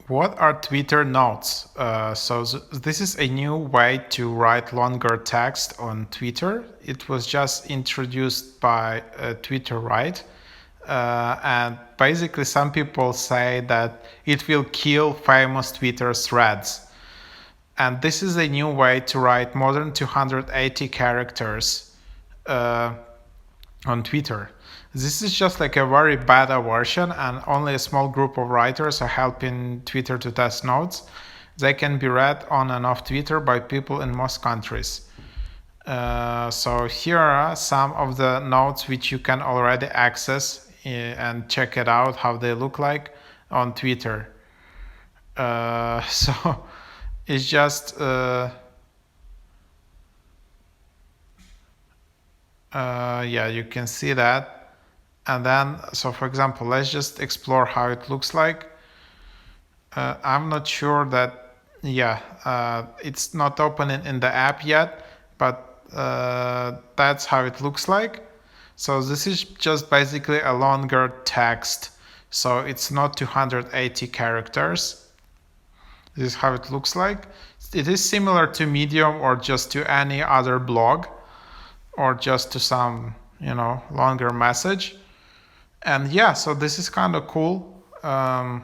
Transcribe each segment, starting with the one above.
What are Twitter notes? This is a new way to write longer text on Twitter. It was just introduced by Twitter, right? And basically some people say that it will kill famous Twitter threads. And this is a new way to write more than 280 characters on Twitter. This is just like a very beta version, and only a small group of writers are helping Twitter to test notes. They can be read on and off Twitter by people in most countries. So here are some of the notes which you can already access and check it out how they look like on Twitter. So it's just yeah, you can see that. And then, so for example, let's just explore how it looks like. I'm not sure that, yeah, it's not open in the app yet, but that's how it looks like. So this is just basically a longer text. So it's not 280 characters. This is how it looks like. It is similar to Medium or just to any other blog or just to some, longer message. And yeah, so this is kind of cool. I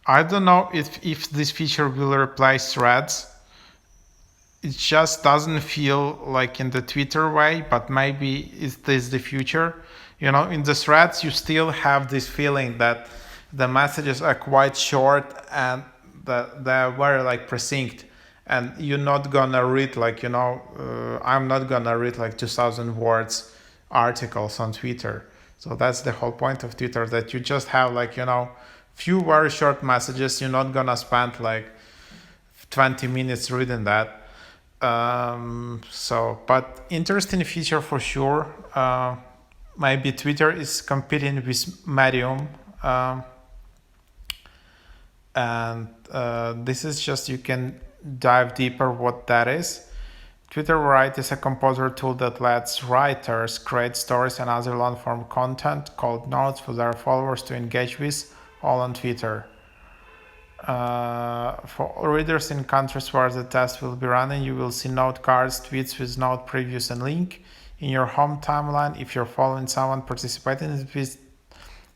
don't know if this feature will replace threads. It just doesn't feel like in the Twitter way, but maybe is this the future? In the threads, you still have this feeling that the messages are quite short and they're very like precinct. And you're not gonna read like, I'm not gonna read like 2,000 words articles on Twitter. So that's the whole point of Twitter, that you just have like, few very short messages. You're not gonna spend like 20 minutes reading that. But interesting feature for sure. Maybe Twitter is competing with Medium. And this is just, you can dive deeper what that is. Twitter Write is a composer tool that lets writers create stories and other long-form content called notes for their followers to engage with, all on Twitter. For readers in countries where the test will be running, you will see note cards, tweets with note previews and link in your home timeline if you're following someone participating in this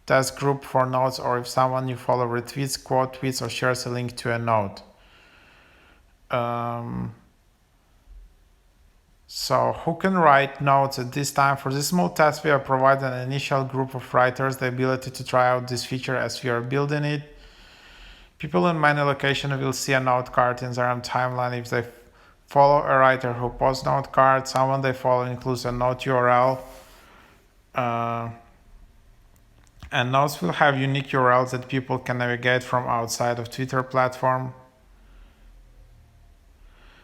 test group for notes, or if someone you follow retweets, quote tweets, or shares a link to a note. So who can write notes at this time? For this small test, we are providing an initial group of writers the ability to try out this feature as we are building it. People in many locations will see a note card in their own timeline if they follow a writer who posts note cards. Someone they follow includes a note URL. And notes will have unique URLs that people can navigate from outside of Twitter platform.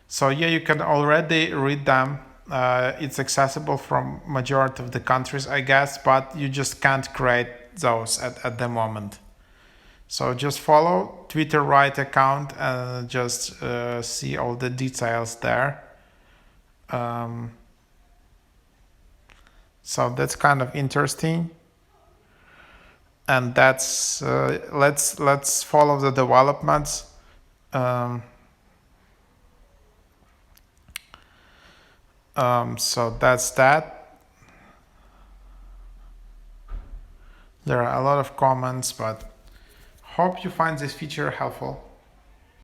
So yeah, you can already read them. It's accessible from majority of the countries, I guess, but you just can't create those at the moment. So just follow Twitter Write account and just see all the details there. So that's kind of interesting. And that's let's follow the developments. So that's that. There are a lot of comments, but hope you find this feature helpful.